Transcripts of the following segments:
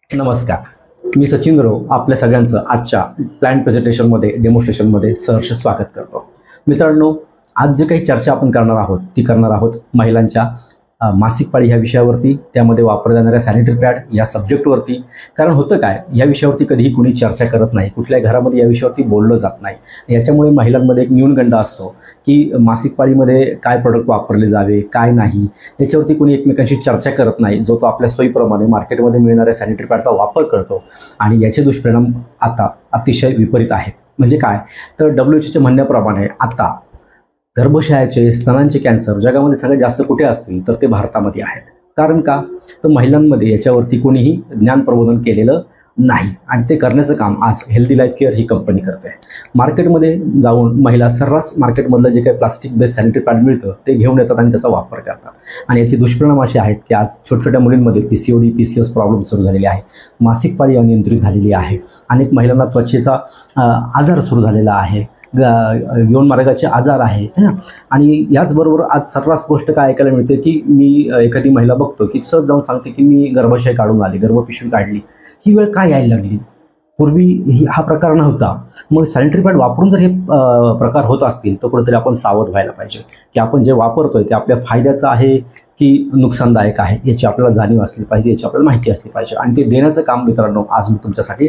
नमस्कार. मी सचिन गुरव आपल्या सगळ्यांचं आजच्या प्लॅन प्रेझेंटेशनमध्ये डेमॉन्स्ट्रेशनमध्ये सहर्ष स्वागत करतो. मित्रांनो, आज जे काही चर्चा आपण करणार आहोत ती करणार आहोत महिलांच्या मासिक पाळी ह्या विषयावरती, त्यामध्ये वापरल्या जाणाऱ्या सॅनिटरी पॅड या सब्जेक्टवरती. कारण होतं काय, या विषयावरती कधीही कुणी चर्चा करत नाही, कुठल्याही घरामध्ये या विषयावरती बोललं जात नाही. याच्यामुळे महिलांमध्ये एक न्यूनगंड असतो की मासिक पाळीमध्ये काय प्रोडक्ट वापरले जावे काय नाही, याच्यावरती कुणी एकमेकांशी चर्चा करत नाही. जो तो आपल्या सोयीप्रमाणे मार्केटमध्ये मिळणाऱ्या सॅनिटरी पॅडचा वापर करतो आणि याचे दुष्परिणाम आता अतिशय विपरीत आहेत. म्हणजे काय, तर WHOच्या म्हणण्याप्रमाणे आता गर्भाशयाचे स्तनांचे कॅन्सर जगामध्ये सगळ्यात जास्त कुठे असतील तर ते भारतामध्ये आहेत. कारण का, तर महिलांमध्ये याच्यावरती कोणीही ज्ञान प्रबोधन केलेलं नाही आणि ते करण्याचं काम आज हेल्दी लाईफ केअर ही कंपनी करते. मार्केटमध्ये जाऊन महिला सर्रास मार्केटमधलं जे काही प्लास्टिक बेस्ड सॅनिटरी पॅड मिळतं ते घेऊन येतात आणि त्याचा वापर करतात. आणि याचे दुष्परिणाम असे आहेत की आज छोट्या मुलींमध्ये PCOD PCOS प्रॉब्लेम सुरू झालेले आहे, मासिक पाळी अनियंत्रित झालेली आहे, अनेक महिलांना त्वचेचा आजार सुरू झालेला आहे, यौन मार्गाचे आजार आहे ना. आणि याचबरोबर आज सर्रास गोष्ट काय ऐकायला मिळते की मी एखादी महिला बघतो की सहज जाऊन सांगते की मी गर्भाशय काढून आली, गर्भपिशवी काढली. ही वेळ काय यायला लागली, पूर्वी हा प्रकार नव्हता. मग सॅनिटरी पॅड वापरून जर हे प्रकार होत असतील तर कुठेतरी आपण सावध व्हायला पाहिजे की आपण जे वापरतोय ते आपल्या फायद्याचं आहे की नुकसानदायक आहे, याची आपल्याला जाणीव असली पाहिजे, याची आपल्याला माहिती असली पाहिजे. आणि ते देण्याचं काम मित्रांनो आज मी तुमच्यासाठी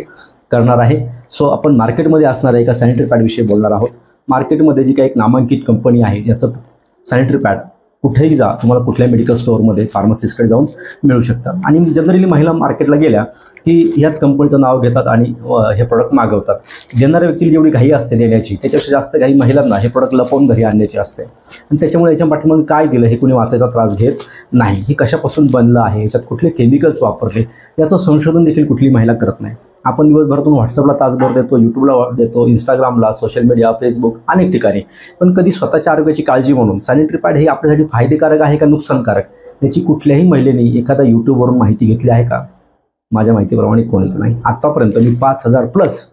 करणार आहे. सो आपण मार्केटमध्ये असणाऱ्या एका सॅनिटरी पॅडविषयी बोलणार आहोत. मार्केटमध्ये जी काही एक नामांकित कंपनी आहे याचं सॅनिटरी पॅड कुठेही जा, तुम्हाला कुठल्याही मेडिकल स्टोअरमध्ये फार्मसिस्टकडे जाऊन मिळू शकतात. आणि जनरली महिला मार्केटला गेल्या की ह्याच कंपनीचं नाव घेतात आणि हे प्रोडक्ट मागवतात. देणाऱ्या व्यक्तीला जेवढी घाई असते देण्याची, त्याच्यापेक्षा जास्त घाई महिलांना हे प्रोडक्ट लपवून घरी आणण्याची असते. आणि त्याच्यामुळे याच्या पाठीमागे काय दिलं हे कुणी वाचायचा त्रास घेत नाही. हे कशापासून बनलं आहे, याच्यात कुठले केमिकल्स वापरले याचं संशोधन देखील कुठली महिला करत नाही. आपण दिवसभरातून व्हॉट्सअपला तासभर देतो, यूट्यूबला देतो, इंस्टाग्रामला, सोशल मीडिया, फेसबुक अनेक ठिकाणी, पण कधी स्वतःच्या आरोग्याची काळजी म्हणून सॅनिटरी पॅड हे आपल्यासाठी फायदेकारक आहे का नुकसानकारक याची कुठल्याही महिलेने एखादा यूट्यूबवरून माहिती घेतली आहे का? माझ्या माहितीप्रमाणे कोणीच नाही. आत्तापर्यंत मी 5,000+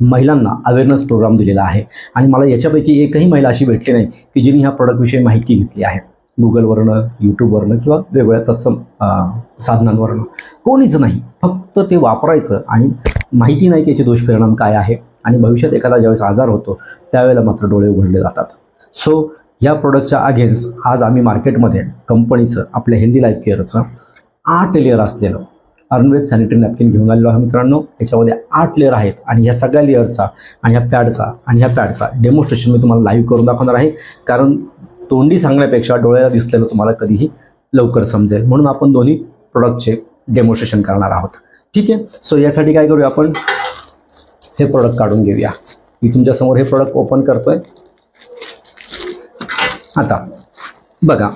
महिलांना अवेअरनेस प्रोग्राम दिलेला आहे आणि मला याच्यापैकी एकही महिला अशी भेटली नाही की जिने ह्या प्रोडक्टविषयी माहिती घेतली आहे. गुगलवरनं, यूट्यूबवरनं किंवा वेगवेगळ्या तत्सम साधनांवरनं कोणीच नाही. फक्त ते वापरायचं आणि माहिती नाही की याचे दुष्परिणाम काय आहे आणि भविष्यात एखादा ज्यावेळेस आजार होतो त्यावेळेला मात्र डोळे उघडले जातात. सो ह्या प्रोडक्टच्या अगेन्स्ट आज आम्ही मार्केटमध्ये कंपनीचं आपल्या हेल्दी लाईफ केअरचं 8 लेअर असलेलं अर्नवेद सॅनिटरी नॅपकिन घेऊन आलेलो आहे. मित्रांनो, याच्यामध्ये 8 लेअर आहेत आणि ह्या सगळ्या लेअरचा आणि ह्या पॅडचा डेमॉन्स्ट्रेशन मी तुम्हाला लाईव्ह करून दाखवणार आहे. कारण तोंडी सांगण्यापेक्षा डोळ्याला दिसलेलं तुम्हाला कधीही लवकर समजेल, म्हणून आपण दोन्ही प्रोडक्टचे डेमॉन्स्ट्रेशन करणार आहोत. ठीक आहे. सो यासाठी काय करूया, आपण हे प्रोडक्ट काढून घेऊया. मी तुमच्यासमोर हे प्रोडक्ट ओपन करतोय. आता बघा,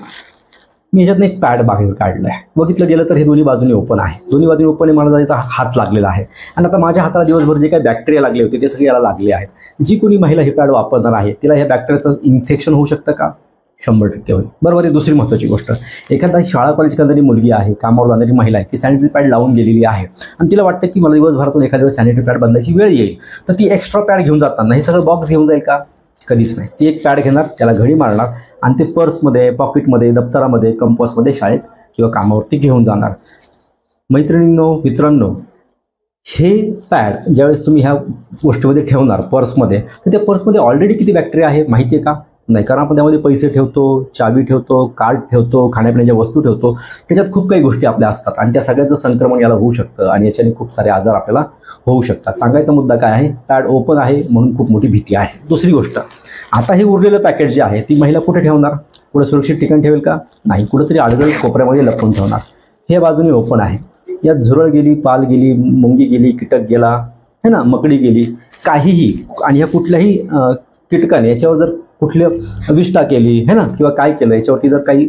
मी ह्याच्यातनं एक पॅड बाहेर काढलं आहे. बघितलं गेलं तर हे दोन्ही बाजूनी ओपन आहे. दोन्ही बाजूनी ओपन आहे, मला जायचा हात लागलेला आहे आणि आता माझ्या हाताला दिवसभर जे काही बॅक्टेरिया लागले होते ते सगळे याला लागले आहेत. जी कोणी महिला हे पॅड वापरणार आहे तिला ह्या बॅक्टेरियाचं इन्फेक्शन होऊ शकतं का? 100% होईल. बरोबर आहे. दुसरी महत्त्वाची गोष्ट, एखादा शाळा कॉलेज करणारी मुलगी आहे, कामावर जाणारी महिला आहे, ती सॅनिटरी पॅड लावून गेलेली आहे आणि तिला वाटतं की मला दिवसभरातून एखाद्या वेळेस सॅनिटरी पॅड बदलायची वेळ येईल, तर ती एक्स्ट्रा पॅड घेऊन जाताना हे सगळं बॉक्स घेऊन जाईल का? कधीच नाही. ती एक पॅड घेणार, त्याला घडी मारणार आणि ते पर्समध्ये, पॉकेटमध्ये, दप्तरामध्ये, कंपासमध्ये शाळेत किंवा कामावरती घेऊन जाणार. मैत्रिणींनो, मित्रांनो, हे पॅड ज्यावेळेस तुम्ही ह्या गोष्टीमध्ये ठेवणार पर्समध्ये, तर त्या पर्समध्ये ऑलरेडी किती बॅक्टेरिया आहे माहिती आहे का? नाही. कारण आपण त्यामध्ये पैसे ठेवतो, चावी ठेवतो, कार्ड ठेवतो, खाण्यापिण्याच्या वस्तू ठेवतो, त्याच्यात खूप काही गोष्टी आपल्या असतात आणि त्या सगळ्याचं संक्रमण याला होऊ शकतं आणि याच्याने खूप सारे आजार आपल्याला होऊ शकतात. सांगायचा मुद्दा काय आहे, पॅड ओपन आहे म्हणून खूप मोठी भीती आहे. दुसरी गोष्ट, आता हे उरलेलं पॅकेट जे आहे ती महिला कुठे ठेवणार? कुठे सुरक्षित ठिकाण ठेवेल का? नाही, कुठेतरी आडगळ कोपऱ्यामध्ये लपवून ठेवणार. हे बाजूने ओपन आहे, यात झुरळ गेली, पाल गेली, मुंगी गेली, कीटक गेला है ना, मकडी गेली, काहीही, आणि ह्या कुठल्याही कीटकाने याच्यावर जर कुठली विष्ठा केली है ना किंवा काय केलं, याच्यावरती जर काही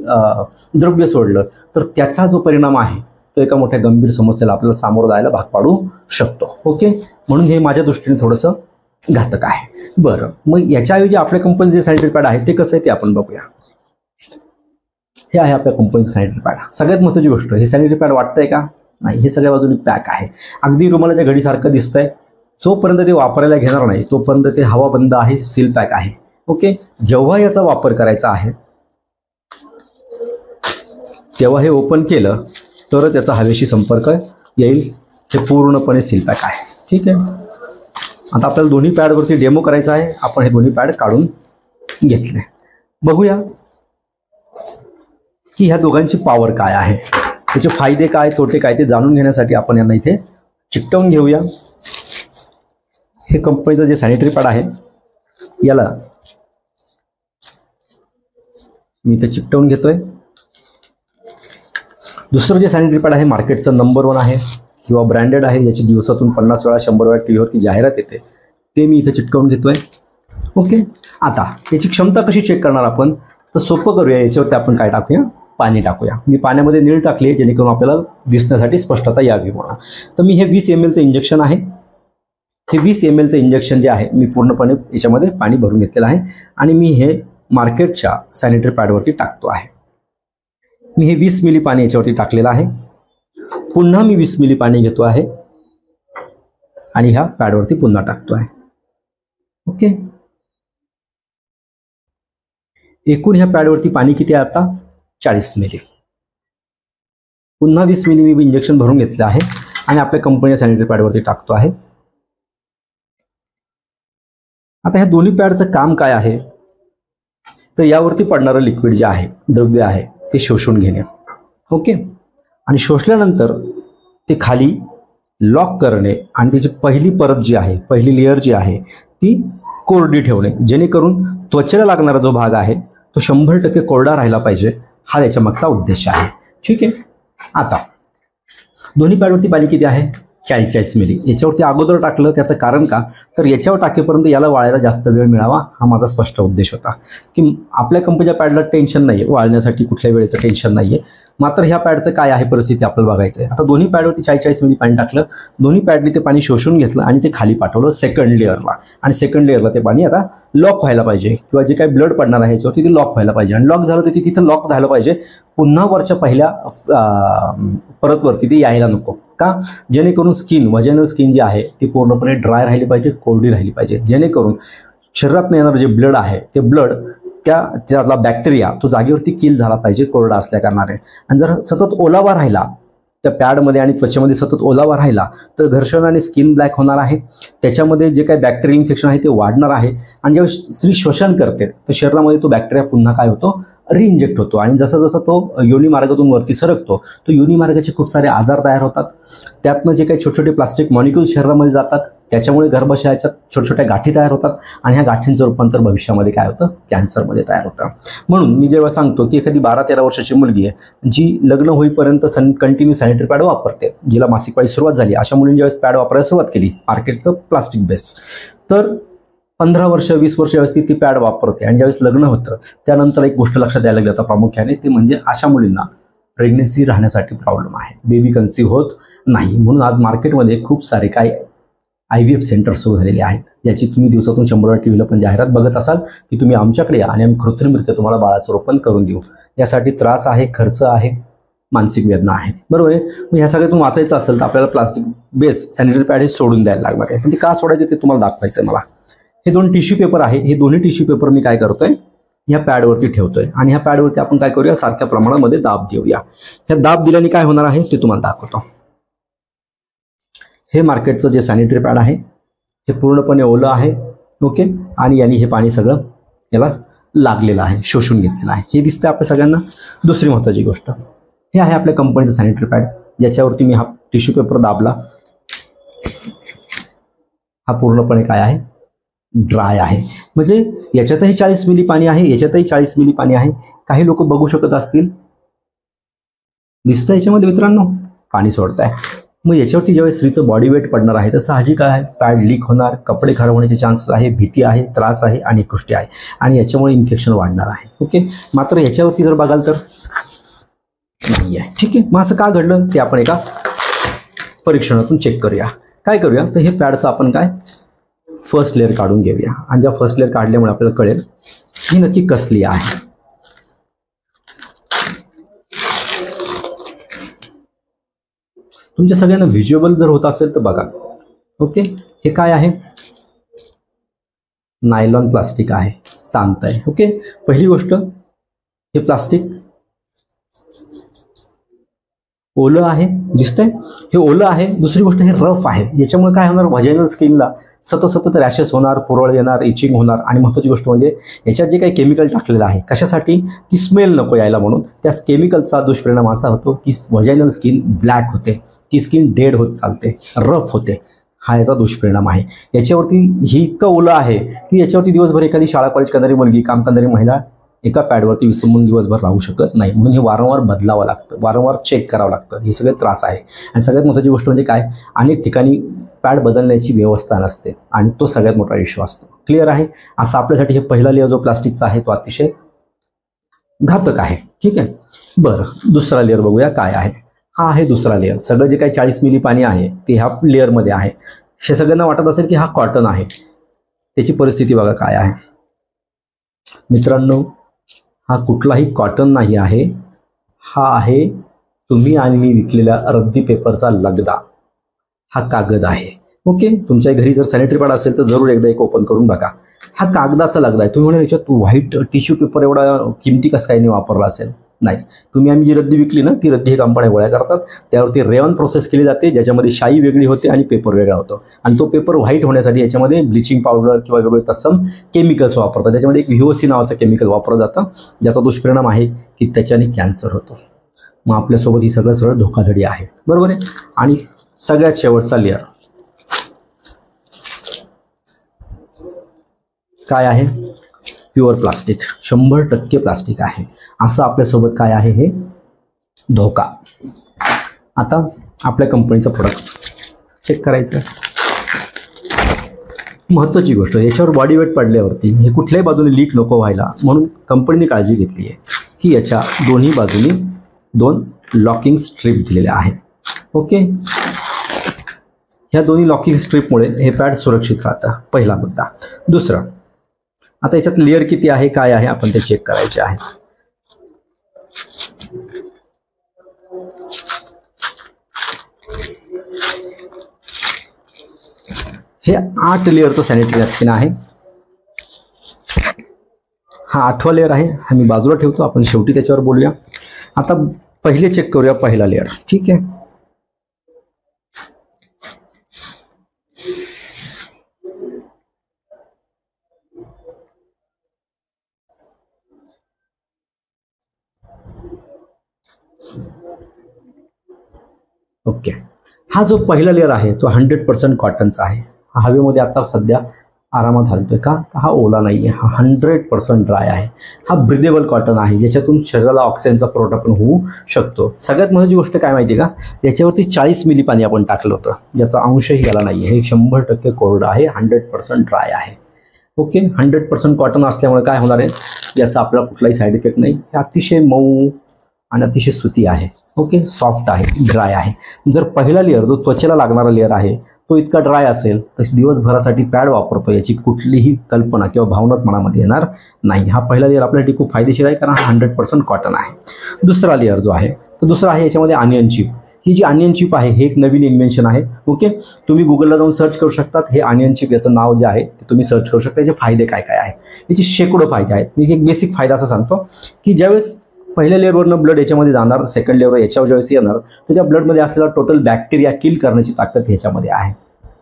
द्रव्य सोडलं तर त्याचा जो परिणाम आहे तो एका मोठ्या गंभीर समस्येला आपल्याला सामोरं जायला भाग पाडू शकतो. ओके, म्हणून हे माझ्या दृष्टीने थोडंसं घातक आहे. बरं, मग याच्याऐवजी आपल्या कंपनीचे जे सॅनिटरी पॅड आहे ते कसं आहे ते आपण बघूया. हे आहे आपल्या कंपनीचं सॅनिटरी पॅड. सगळ्यात महत्त्वाची गोष्ट, हे सॅनिटरी पॅड वाटतंय का? नाही, हे सगळ्या बाजूनी पॅक आहे. अगदी रुमालाच्या घडीसारखं दिसतंय. जोपर्यंत ते वापरायला घेणार नाही तोपर्यंत ते हवा बंद आहे, सील पॅक आहे. ओके, जेव्हा याचा वापर करायचा आहे तेव्हा हे ओपन केलं तरच याचा हवेशी संपर्क येईल हे पूर्णपणे सील पॅक आहे. ठीक आहे. आता आपल्याला दोन्ही पॅडवरती डेमो करायचा आहे. आपण हे दोन्ही पॅड काढून घेतले. बघूया की ह्या दोघांची पॉवर काय आहे, त्याचे फायदे काय, तोटे काय ते जाणून घेण्यासाठी आपण यांना इथे चिकटवून घेऊया. हे कंपनीचं जे सॅनिटरी पॅड आहे याला मी इथे चिकटवून घेतोय. दुसरं जे सॅनिटरी पॅड आहे मार्केटचं नंबर 1 आहे किंवा ब्रँडेड आहे, याची दिवसातून 50 वेळा 100 वेळा टी व्हीवरती जाहिरात येते, ते मी इथे चिटकवून घेतोय. ओके. आता याची क्षमता कशी चेक करणार आपण, तर सोपं करूया. याच्यावरती आपण काय टाकूया, पाणी टाकूया. मी पाण्यामध्ये नीळ टाकली जेणेकरून आपल्याला दिसण्यासाठी स्पष्टता यावी म्हणून. तर मी हे 20 ml इंजेक्शन आहे. हे 20 ml इंजेक्शन जे आहे मी पूर्णपणे याच्यामध्ये पाणी भरून घेतलेलं आहे आणि मी हे मार्केटच्या सॅनिटरी पॅडवरती टाकतो आहे. मी हे 20 मिली पाणी याच्यावरती टाकलेलं आहे. पुन्हा मी 20 मिली पाणी घेतो आहे आणि ह्या पॅडवरती पुन्हा टाकतो आहे. ओके. एकूण ह्या पॅडवरती पाणी किती आहे आता, 40 मिली. पुन्हा 20 मिली मी इंजेक्शन भरून घेतलं आहे आणि आपल्या कंपनीच्या सॅनिटरी पॅडवरती टाकतो आहे. आता ह्या दोन्ही पॅडचं काम काय आहे, तर यावरती पडणारं लिक्विड जे आहे, द्रव्य आहे, ते शोषून घेणे. ओके. आणि शोषल्यानंतर ते खाली लॉक करणे आणि त्याची पहिली परत जी आहे, पहिली लेअर जी आहे ती कोरडी ठेवणे, जेणेकरून त्वचेला लागणारा जो भाग आहे तो 100% कोरडा राहिला पाहिजे. हा याच्या मागचा उद्देश आहे. ठीक आहे. आता दोन्ही पॅडवरती पाणी किती आहे, 40 मिली. याच्यावरती अगोदर टाकलं, त्याचं कारण का, तर याच्यावर टाकेपर्यंत याला वाळायला जास्त वेळ मिळावा, हा माझा स्पष्ट उद्देश होता. की आपल्या कंपनीच्या पॅडला टेन्शन नाही आहे, वाळण्यासाठी कुठल्या वेळेचं टेन्शन नाही आहे. मात्र ह्या पॅडचं काय आहे परिस्थिती आपल्याला बघायचं आहे. आता दोन्ही पॅडवरती 40 मिली पाणी टाकलं, दोन्ही पॅडने ते पाणी शोषून घेतलं आणि ते खाली पाठवलं सेकंड लेअरला. आणि सेकंड लेअरला ते पाणी आता लॉक व्हायला पाहिजे किंवा जे काही ब्लड पडणार आहे याच्यावरती ते लॉक व्हायला पाहिजे. आणि लॉक झालं तर ते तिथं लॉक झालं पाहिजे, पुन्हा वरच्या पहिल्या परतवरती ते यायला नको. का, जेणेकरून स्किन, व्हॅजिनल स्किन जी आहे ती पूर्णपणे ड्राय राहिली पाहिजे, कोरडी राहिली पाहिजे, जेणेकरून शरीरात येणारं जे ब्लड आहे ते ब्लड त्यातला बॅक्टेरिया तो जागेवरती किल झाला पाहिजे, कोरडा असल्या कारणाने. आणि जर सतत ओलावा राहिला त्या पॅडमध्ये आणि त्वचेमध्ये सतत ओलावा राहिला तर घर्षण आणि स्किन ब्लॅक होणार आहे. त्याच्यामध्ये जे काही बॅक्टेरियल इन्फेक्शन आहे ते वाढणार आहे. आणि ज्यावेळेस स्त्री श्वसन करते तर शरीरामध्ये तो बॅक्टेरिया पुन्हा काय होतो, रिइंजेक्ट होतो. आणि जसा जसा तो योनी मार्गातून वरती सरकतो तो योनी मार्गाचे खूप सारे आजार तयार होतात. त्यातनं जे काही छोटे छोटे प्लास्टिक मॉलिक्यूल शरीरामध्ये जातात, त्याच्यामुळे गर्भाशयाच्या छोट्या छोट्या गाठी तयार होतात आणि ह्या गाठींचं रूपांतर भविष्यामध्ये काय होतं, कॅन्सरमध्ये तयार होतं. म्हणून मी जेव्हा सांगतो की एखादी 12-13 वर्षाची मुलगी आहे जी लग्न होईपर्यंत कंटिन्यू सॅनिटरी पॅड वापरते, जिला मासिक पाळी सुरुवात झाली, अशा मुलींनी ज्यावेळेस पॅड वापरायला सुरुवात केली मार्केटचं प्लास्टिक बेस, तर 15 वर्ष 20 वर्ष ज्यावेळेस ती पॅड वापरते आणि ज्यावेळेस लग्न होतं त्यानंतर एक गोष्ट लक्षात यायला लागली आता प्रामुख्याने, ते म्हणजे अशा मुलींना प्रेग्नन्सी राहण्यासाठी प्रॉब्लेम आहे, बेबी कन्सीव्ह होत नाही. म्हणून आज मार्केटमध्ये खूप सारे काही IVF सेंटर सुरू झालेले आहेत, याची तुम्ही दिवसातून 100 वेळा टीव्हीला पण जाहिरात बघत असाल की तुम्ही आमच्याकडे या आणि आम्ही कृत्रिमरित्या तुम्हाला बाळाचं रोपण करून देऊ. यासाठी त्रास आहे, खर्च आहे, मानसिक वेदना आहे, बरोबर आहे. मग ह्या सगळ्यातून वाचायचं असेल तर आपल्याला प्लास्टिक बेस सॅनिटरी पॅड हे सोडून द्यायला लागणार आहे. पण ते का सोडायचं ते तुम्हाला दाखवायचं आहे मला. हे 2 टिश्यू पेपर आहे, हे दोन्ही टिश्यू पेपर मी काय करतोय, ह्या पॅडवरती ठेवतोय आणि ह्या पॅडवरती आपण काय करूया, सारख्या प्रमाणामध्ये दाब देऊया. ह्या दाब दिल्याने काय होणार आहे ते तुम्हाला दाखवतो. हे मार्केटचं जे सॅनिटरी पॅड आहे हे पूर्णपणे ओलं आहे. ओके. आणि यांनी हे पाणी सगळं याला लागलेलं आहे, शोषून घेतलेलं आहे, हे दिसतंय आपल्या सगळ्यांना. दुसरी महत्त्वाची गोष्ट, हे आहे आपल्या कंपनीचं सॅनिटरी पॅड, ज्याच्यावरती मी हा टिश्यू पेपर दाबला, हा पूर्णपणे काय आहे, ड्राय आहे. म्हणजे याच्यातही 40 मिली पाणी आहे, याच्यातही 40 मिली पाणी आहे. काही लोक बघू शकत असतील, दिसतं याच्यामध्ये मित्रांनो पाणी सोडत आहे. मग याच्यावरती ज्यावेळेस स्त्रीचं बॉडी वेट पडणार आहे तर साहजिक आहे पॅड लीक होणार, कपडे खराब होण्याचे चान्सेस आहे, भीती आहे, त्रास आहे, अनेक गोष्टी आहे आणि याच्यामुळे इन्फेक्शन वाढणार आहे. ओके. मात्र याच्यावरती जर बघाल तर नाही आहे. ठीक आहे. मग असं का घडलं ते आपण एका परीक्षणातून चेक करूया. काय करूया, तर हे पॅडचं आपण काय फर्स्ट लेअर काढून घेऊया आणि ज्या फर्स्ट लेअर काढल्यामुळे आपल्याला कळेल ही नक्की कसली आहे. तुमच्या सगळ्यांना व्हिज्युअल जर होत असेल तर बघा. ओके. हे काय आहे, नायलॉन प्लास्टिक आहे, तांत आहे. ओके. पहिली गोष्ट, हे प्लास्टिक ओलं आहे, दिसतंय हे ओलं आहे. दुसरी गोष्ट हे रफ आहे. याच्यामुळे काय होणार, व्हाजायनल स्किनला सतत सतत रॅशेस होणार, पुरळ येणार, इचिंग होणार. आणि महत्त्वाची गोष्ट म्हणजे याच्यात जे काही केमिकल टाकलेलं आहे कशासाठी, की स्मेल नको यायला म्हणून. त्या केमिकलचा दुष्परिणाम असा होतो की व्हाजायनल स्किन ब्लॅक होते, ती स्किन डेड होत चालते, रफ होते. हा याचा दुष्परिणाम आहे. याच्यावरती ही इतकं ओलं आहे की याच्यावरती दिवसभर एखादी शाळा कॉलेज करणारी मुलगी, काम करणारी महिला एका पॅडवरती विसंबून दिवसभर राहू शकत नाही. म्हणून हे वारंवार बदलावं लागतं, वारंवार चेक करावं लागतं. हे सगळे त्रास आहे. आणि सगळ्यात महत्त्वाची गोष्ट म्हणजे काय, अनेक ठिकाणी पॅड बदलण्याची व्यवस्था नसते आणि तो सगळ्यात मोठा इश्यू असतो. क्लिअर आहे. असं आपल्यासाठी हे पहिला लेअर जो प्लास्टिकचा आहे तो अतिशय घातक आहे. ठीक आहे. बरं, दुसरा लेअर बघूया काय आहे. हा आहे दुसरा लेअर. सगळं जे काही 40 मिली पाणी आहे ते ह्या लेअरमध्ये आहे. हे सगळ्यांना वाटत असेल की हा कॉटन आहे. त्याची परिस्थिती बघा काय आहे. मित्रांनो, हा कुठलाही कॉटन नाही आहे. हा आहे तुम्ही आणि मी विकलेल्या रद्दी पेपरचा लगदा. हा कागद आहे. ओके. तुमच्या घरी जर सॅनिटरी पॅड असेल तर जरूर एकदा एक ओपन करून बघा. हा कागदाचा लगदा आहे. तुम्ही म्हणा याच्यात व्हाईट टिश्यू पेपर एवढा किमती कसं काही नाही वापरला असेल. नाही, तुम्ही आम्ही जी रद्दी विकली ना ती रद्दी ही कंपन्या गोळ्या करतात. त्यावरती रेयॉन प्रोसेस केली जाते, ज्याच्यामध्ये शाई वेगळी होते आणि पेपर वेगळा होतो. आणि तो पेपर व्हाईट होण्यासाठी याच्यामध्ये ब्लिचिंग पावडर किंवा वेगळे तत्सम केमिकल्स वापरतात. त्याच्यामध्ये एक व्हीओसी नावाचं केमिकल वापरलं जातं, ज्याचा दुष्परिणाम आहे की त्याच्याने कॅन्सर होतो. मग आपल्यासोबत ही सगळं धोकाधडी आहे. बरोबर आहे. आणि सगळ्यात शेवटचा लेअर काय आहे, प्युअर प्लास्टिक. 100% प्लास्टिक आहे. असं आपल्यासोबत काय आहे, हे धोका. आता आपल्या कंपनीचं प्रोडक्ट चेक करायचं. महत्त्वाची गोष्ट, याच्यावर बॉडी वेट पडल्यावरती हे कुठल्याही बाजूने लीक नको व्हायला म्हणून कंपनीने काळजी घेतली आहे की याच्या दोन्ही बाजूनी 2 लॉकिंग स्ट्रीप दिलेल्या आहे. ओके. ह्या दोन्ही लॉकिंग स्ट्रीपमुळे हे पॅड सुरक्षित राहतं. पहिला मुद्दा. दुसरं, आता याच्यात लेअर किती आहे काय आहे आपण ते चेक करायचे आहे. हे 8 लेअरचं सॅनिटरी नॅपकिन आहे. हा 8वा लेअर आहे. हा मी बाजूला ठेवतो, आपण शेवटी त्याच्यावर बोलूया. आता पहिले चेक करूया पहिला लेअर. ठीक आहे. ओके. हा जो पहिला लेअर आहे तो 100% कॉटनचा आहे. हा हवेमध्ये आता सध्या आरामात हलतोय का, हा ओला नाही आहे. हा 100% ड्राय आहे. हा ब्रिदेबल कॉटन आहे, ज्याच्यातून शरीराला ऑक्सिजनचा पुरवठा पण होऊ शकतो. सगळ्यात महत्त्वाची गोष्ट काय माहिती आहे का, याच्यावरती 40 मिली पाणी आपण टाकलं होतं, ज्याचा अंशही याला नाही आहे. हे 100% कोरडं आहे, 100% ड्राय आहे. ओके. 100% कॉटन असल्यामुळे काय होणार आहे, याचा आपल्याला कुठलाही साईड इफेक्ट नाही. हे अतिशय मऊ आणि अतिशय सुती आहे. ओके. सॉफ्ट आहे, ड्राय आहे. जर पहिला लेअर जो त्वचेला लागणारा लेअर आहे तो इतका ड्राय असेल तर दिवसभरासाठी पॅड वापरतो याची कुठलीही कल्पना किंवा भावनाच मनामध्ये येणार नाही. हा पहिला लेअर आपल्यासाठी खूप फायदेशीर आहे, कारण हा 100% कॉटन आहे. दुसरा लेअर जो आहे तो दुसरा आहे याच्यामध्ये अनियन चिप. ही जी अनियन चिप आहे हे एक नवीन इन्व्हेन्शन आहे. ओके. तुम्ही गुगलला जाऊन सर्च करू शकतात. हे अनियन चिप याचं नाव जे आहे ते तुम्ही सर्च करू शकता. याचे फायदे काय काय आहे, याचे शेकडो फायदे आहेत. मी एक बेसिक फायदा असा सांगतो की ज्यावेळेस पहिल्या लेअरवरनं ब्लड याच्यामध्ये जाणार, सेकंड लेअरवर याच्यावर ज्यावेळेस येणार तर त्या ब्लडमध्ये असलेला टोटल बॅक्टेरिया किल करण्याची ताकद ह्याच्यामध्ये आहे.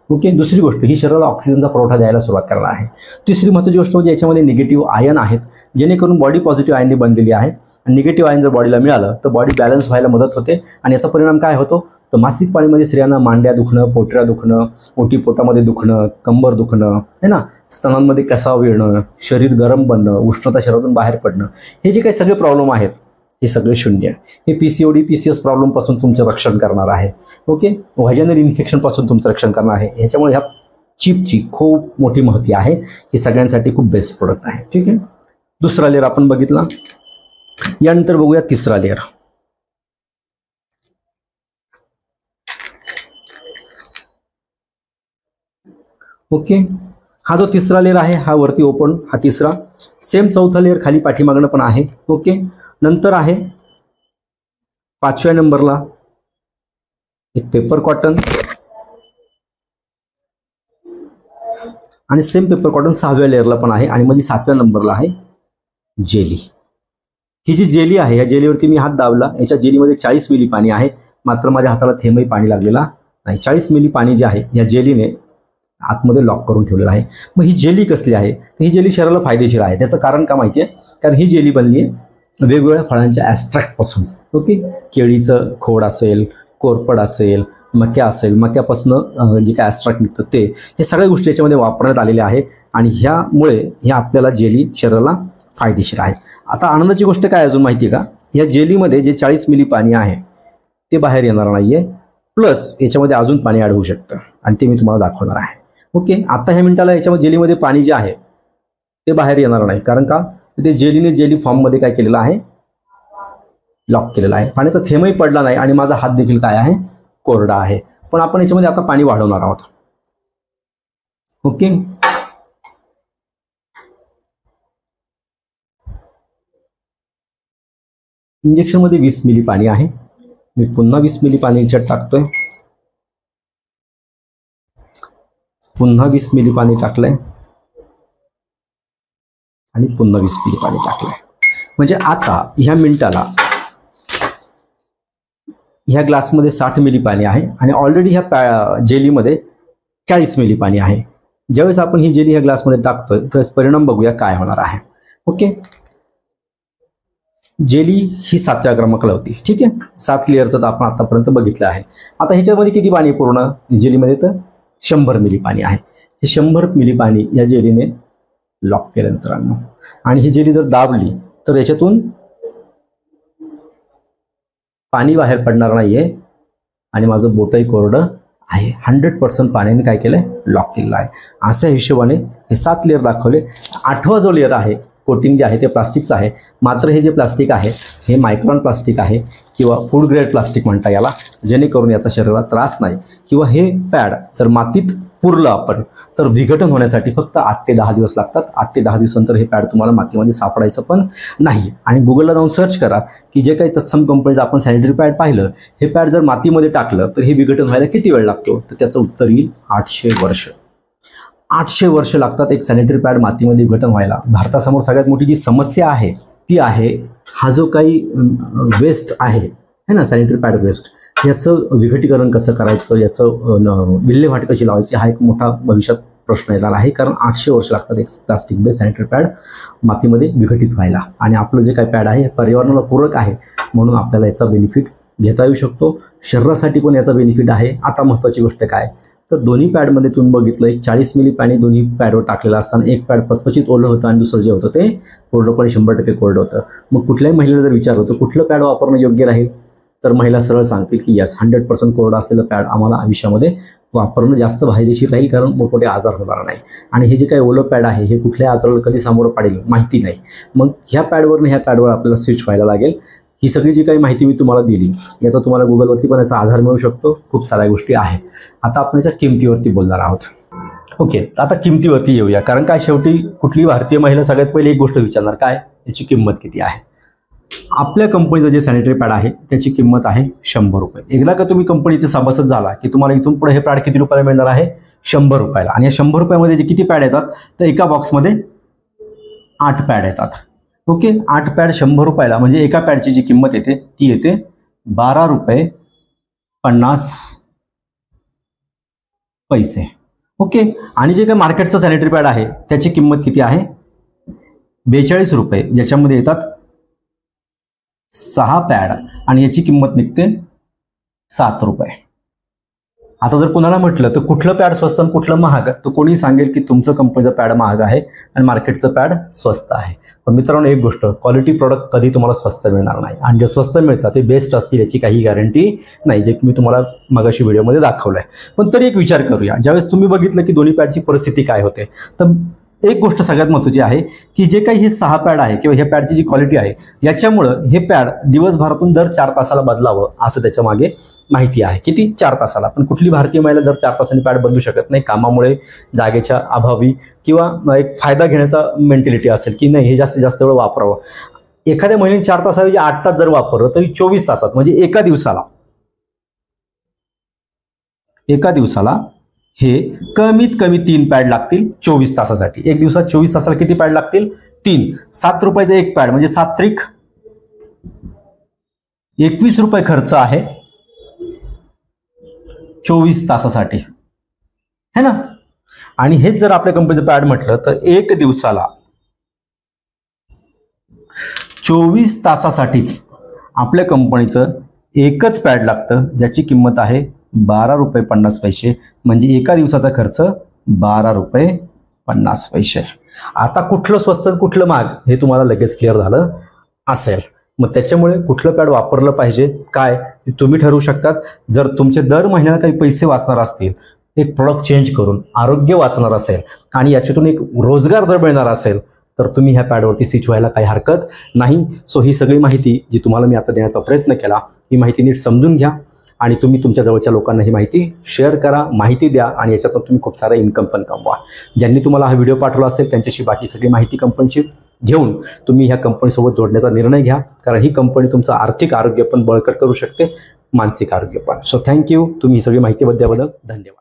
ओके. दुसरी गोष्ट, ही शरीराला ऑक्सिजनचा पुरवठा द्यायला सुरुवात करणार आहे. तिसरी महत्त्वाची गोष्ट म्हणजे याच्यामध्ये निगेटिव्ह आयन आहेत, जेणेकरून बॉडी पॉझिटिव्ह आयनने बनलेली आहे. आणि निगेटिव्ह आयन जर बॉडीला मिळालं तर बॉडी बॅलन्स व्हायला मदत होते. आणि याचा परिणाम काय होतो, तर मासिक पाळीमध्ये स्त्रियांना मांड्या दुखणं, पोटऱ्या दुखणं, ओटी पोटामध्ये दुखणं, कंबर दुखणं है ना, स्तनांमध्ये कसाव येणं, शरीर गरम बनणं, उष्णता शरीरातून बाहेर पडणं, हे जे काही सगळे प्रॉब्लेम आहेत हे सगळे शून्य. हे PCOD PCOS प्रॉब्लेमपासून तुमचं रक्षण करणार आहे. ओके. व्हाजायनल इन्फेक्शनपासून तुमचं रक्षण करणार आहे. ह्याच्यामुळे ह्या चिपची खूप मोठी महती आहे. ही सगळ्यांसाठी खूप बेस्ट प्रोडक्ट आहे. ठीक आहे. दुसरा लेअर आपण बघितला. यानंतर बघूया तिसरा लेअर. ओके. हा जो तिसरा लेअर आहे हा वरती ओपन, हा तिसरा. सेम चौथा लेअर खाली पाठीमागणं पण आहे. ओके. नंतर आहे 5व्या नंबरला एक पेपर कॉटन आणि सेम पेपर कॉटन 6व्या लेअरला पण आहे. आणि मध्ये 7व्या नंबरला आहे जेली. ही जी जेली आहे या जेलीवरती मी हात दाबला, याच्या जेलीमध्ये 40 मिली पाणी आहे. मात्र माझ्या हाताला थेंबही पाणी लागलेला नाही. 40 मिली पाणी जे आहे या जेलीने आतमध्ये लॉक करून ठेवलेलं आहे. मग ही जेली कसली आहे, तर ही जेली शरीराला फायदेशीर आहे. त्याचं कारण का माहिती आहे, कारण ही जेली बनली आहे वेगवेगळ्या फळांच्या ॲस्ट्रॅक्टपासून. ओके, केळीचं खोड असेल, कोरपड असेल, मक्या असेल, मक्यापासून जे काय ॲस्ट्रॅक्ट निघतं ते, हे सगळ्या गोष्टी याच्यामध्ये वापरण्यात आलेल्या आहे आणि ह्यामुळे ह्या आपल्याला जेली शरीराला फायदेशीर आहे. आता आनंदाची गोष्ट काय अजून माहिती आहे का, या जेलीमध्ये जे 40 मिली पाणी आहे ते बाहेर येणार नाही आहे, प्लस याच्यामध्ये अजून पाणी ॲड होऊ शकतं आणि ते मी तुम्हाला दाखवणार आहे. ओके, आता ह्या मिनिटाला याच्यामध्ये जेलीमध्ये पाणी जे आहे ते बाहेर येणार नाही, कारण का ते जेलीने जेली फॉर्ममध्ये काय केलेलं आहे, लॉक केलेलं आहे. पाण्याचा थेंबही पडला नाही आणि माझा हात देखील काय आहे, कोरडा आहे. पण आपण याच्यामध्ये आता पाणी वाढवणार आहोत. ओके, इंजेक्शनमध्ये 20 मिली पाणी आहे. मी पुन्हा 20 मिली पाणी याच्यात टाकतोय, पुन्हा 20 मिली पाणी टाकलंय आणि पुन्हा 20 मिली पाणी टाकलंय. म्हणजे आता ह्या मिनिटाला ह्या ग्लासमध्ये 60 मिली पाणी आहे आणि ऑलरेडी ह्या जेलीमध्ये 40 मिली पाणी आहे. ज्यावेळेस आपण ही जेली ह्या ग्लासमध्ये टाकतोय त्यावेळेस परिणाम बघूया काय होणार आहे. ओके, जेली ही 7व्या क्रमांकाला होती. ठीक आहे, 7 लेअरचं तर आपण आतापर्यंत बघितलं आहे. आता ह्याच्यामध्ये किती पाणी पूर्ण जेलीमध्ये, तर 100 मिली पाणी आहे. हे 100 मिली पाणी या जेलीने लॉक केलं मित्रांनो. आणि ही जेली जर दाबली तर याच्यातून पाणी बाहेर पडणार नाहीये आणि माझं बोटही कोरडं आहे. 100% पाण्याने काय केलंय, लॉक केलेलं आहे. अशा हिशोबाने हे 7 लेअर दाखवले. 8वा जो लेअर आहे कोटिंग जे आहे ते प्लास्टिकचं आहे. मात्र हे जे प्लास्टिक आहे हे मायक्रॉन प्लास्टिक आहे किंवा फूड ग्रेड प्लास्टिक म्हणता याला, जेणेकरून याचा शरीराला त्रास नाही. किंवा हे पॅड जर मातीत पुरलं आपण तर विघटन होण्यासाठी फक्त 8 ते 10 दिवस लागतात. 8 ते 10 दिवसानंतर हे पॅड तुम्हाला मातीमध्ये सापडायचं पण नाही. आणि गुगलला जाऊन सर्च करा की जे काही तत्सम कंपनीचं आपण सॅनिटरी पॅड पाहिलं, हे पॅड जर मातीमध्ये टाकलं तर हे विघटन व्हायला किती वेळ लागतो, तर त्याचं उत्तर येईल 800 वर्ष. 800 वर्ष लागतात एक सॅनिटरी पॅड मातीमध्ये विघटन व्हायला. भारतासमोर सगळ्यात मोठी जी समस्या आहे ती आहे हा जो काही वेस्ट आहे ना, सॅनिटरी पॅड वेस्ट, याचं विघटीकरण कसं करायचं, याचं विल्हेवाट कशी लावायची, हा एक मोठा भविष्यात प्रश्न येणार आहे. कारण 800 वर्ष लागतात एक प्लास्टिक बेस्ड सॅनिटरी पॅड मातीमध्ये विघटित व्हायला. आणि आपलं जे काही पॅड आहे पर्यावरणाला पूरक आहे म्हणून आपल्याला याचा बेनिफिट घेता येऊ शकतो. शरीरासाठी पण याचा बेनिफिट आहे. आता महत्त्वाची गोष्ट काय, तर दोन्ही पॅडमध्ये तुम्ही बघितलं एक 40 मिली पाणी दोन्ही पॅडवर टाकलेलं असताना एक पॅड पचपचित ओलं होतं आणि दुसरं जे होतं ते कोरडं 100% कोरडं होतं. मग कुठल्याही महिलेला जर विचारलं तर कुठलं पॅड वापरणं योग्य राहील, तर महिला सरळ सांगतील की यस 100% कोरडं असलेलं पॅड आम्हाला आयुष्यामध्ये वापरणं जास्त फायदेशीर राहील, कारण मोठमोठे आजार होणार नाही. आणि हे जे काही ओलं पॅड आहे हे कुठल्याही आजाराला कधी सामोरं पाडेल माहिती नाही. मग ह्या पॅडवरनं ह्या पॅडवर आपल्याला स्विच व्हायला लागेल. ही सगळी जी काही माहिती मी तुम्हाला दिली याचा तुम्हाला गुगलवरती पण याचा आधार मिळू शकतो. खूप साऱ्या गोष्टी आहेत. आता आपण याच्या किमतीवरती बोलणार आहोत. ओके, आता किमतीवरती येऊया. कारण काय, शेवटी कुठली भारतीय महिला सगळ्यात पहिले एक गोष्ट विचारणार, काय याची किंमत किती आहे. आपल्या कंपनीचं जे सॅनिटरी पॅड आहे त्याची किंमत आहे 100 रुपये. एकदा का तुम्ही कंपनीचे सभासद झाला की तुम्हाला इथून पुढे हे पॅड किती रुपयाला मिळणार आहे, 100 रुपयाला. आणि या 100 रुपयामध्ये जे किती पॅड येतात, तर एका बॉक्समध्ये 8 पॅड येतात. ओके, 8 पॅड 100 रुपयाला, म्हणजे एका पॅडची जी किंमत येते ती येते 12 रुपये 50 पैसे. ओके, आणि जे काही मार्केटचं सॅनिटरी पॅड आहे त्याची किंमत किती आहे, 42 रुपये. याच्यामध्ये येतात 6 पॅड आणि याची किंमत निघते 7 रुपये. आता जर कोणाला म्हटलं तर कुठलं पॅड स्वस्त आणि कुठलं महाग, तर कोणी सांगेल की तुमचं कंपनीचं पॅड महाग आहे आणि मार्केटचं पॅड स्वस्त आहे. पण मित्रांनो एक गोष्ट, क्वालिटी प्रोडक्ट कधी तुम्हाला स्वस्त मिळणार नाही. आणि जे स्वस्त मिळतात ते बेस्ट असतील याची काही गॅरंटी नाही, जे मी तुम्हाला मगाशी व्हिडिओमध्ये दाखवलं आहे. पण तरी एक विचार करूया, ज्यावेळेस तुम्ही बघितलं की दोन्ही पॅडची परिस्थिती काय होते, तर एक गोष्ट सगळ्यात महत्त्वाची आहे की जे काही हे 6 पॅड आहे किंवा ह्या पॅडची जी क्वालिटी आहे याच्यामुळं हे पॅड दिवसभरातून दर 4 तासाला बदलावं असं त्याच्या मागे माहिती आहे. किती, 4 तासाला. पण कुठली भारतीय महिला दर 4 तासांनी पॅड बदलू शकत नाही. कामामुळे, जागेच्या अभावी किंवा एक फायदा घेण्याचा मेंटॅलिटी असेल की नाही हे जास्तीत जास्त वेळ वापरावं. एखाद्या महिलेने 4 तासाऐवजी 8 तास जर वापरलं तरी 24 तासात, म्हणजे एका दिवसाला हे कमीत कमी 3 पॅड लागतील 24 तासासाठी. एक दिवसात 24 तासाला किती पॅड लागतील, 3. 7 रुपयाचा एक पॅड म्हणजे 7 त्रिक 21 रुपये खर्च आहे. 24 तासासाठी है ना. आणि हेच जर आपल्या कंपनीचं पॅड म्हटलं तर एक दिवसाला 24 तासासाठीच आपल्या कंपनीचं एकच पॅड लागतं, ज्याची किंमत आहे 12 रुपये 50 पैसे. म्हणजे एका दिवसाचा खर्च 12 रुपये 50 पैसे. आता कुठलं स्वस्त कुठलं महाग हे तुम्हाला लगेच क्लिअर झालं असेल. मग त्याच्यामुळे कुठलं पॅड वापरलं पाहिजे काय तुम्ही ठरवू शकतात. जर तुमचे दर महिन्याला काही पैसे वाचणार असतील, एक प्रोडक्ट चेंज करून आरोग्य वाचणार असेल आणि याच्यातून एक रोजगार जर मिळणार असेल, तर तुम्ही ह्या पॅडवरती स्विच व्हायला काही हरकत नाही. सो ही सगळी माहिती जी तुम्हाला मी आता देण्याचा प्रयत्न केला, ही माहिती नीट समजून घ्या आणि तुम्ही तुमच्या जवळच्या लोकांना ही माहिती शेअर करा, माहिती द्या आणि याच्यातून तुम्ही खूप सारा इन्कम पण कमवा. ज्यांनी तुम्हाला हा व्हिडिओ पाठवला असेल त्यांच्याशी बाकी सगळी माहिती कंपनीची घेऊन तुम्ही ह्या कंपनीसोबत जोडण्याचा निर्णय घ्या, कारण ही कंपनी तुमचं आर्थिक आरोग्य पण बळकट करू शकते, मानसिक आरोग्य पण. सो थँक्यू, तुम्ही ही सगळी माहिती दिल्याबद्दल धन्यवाद.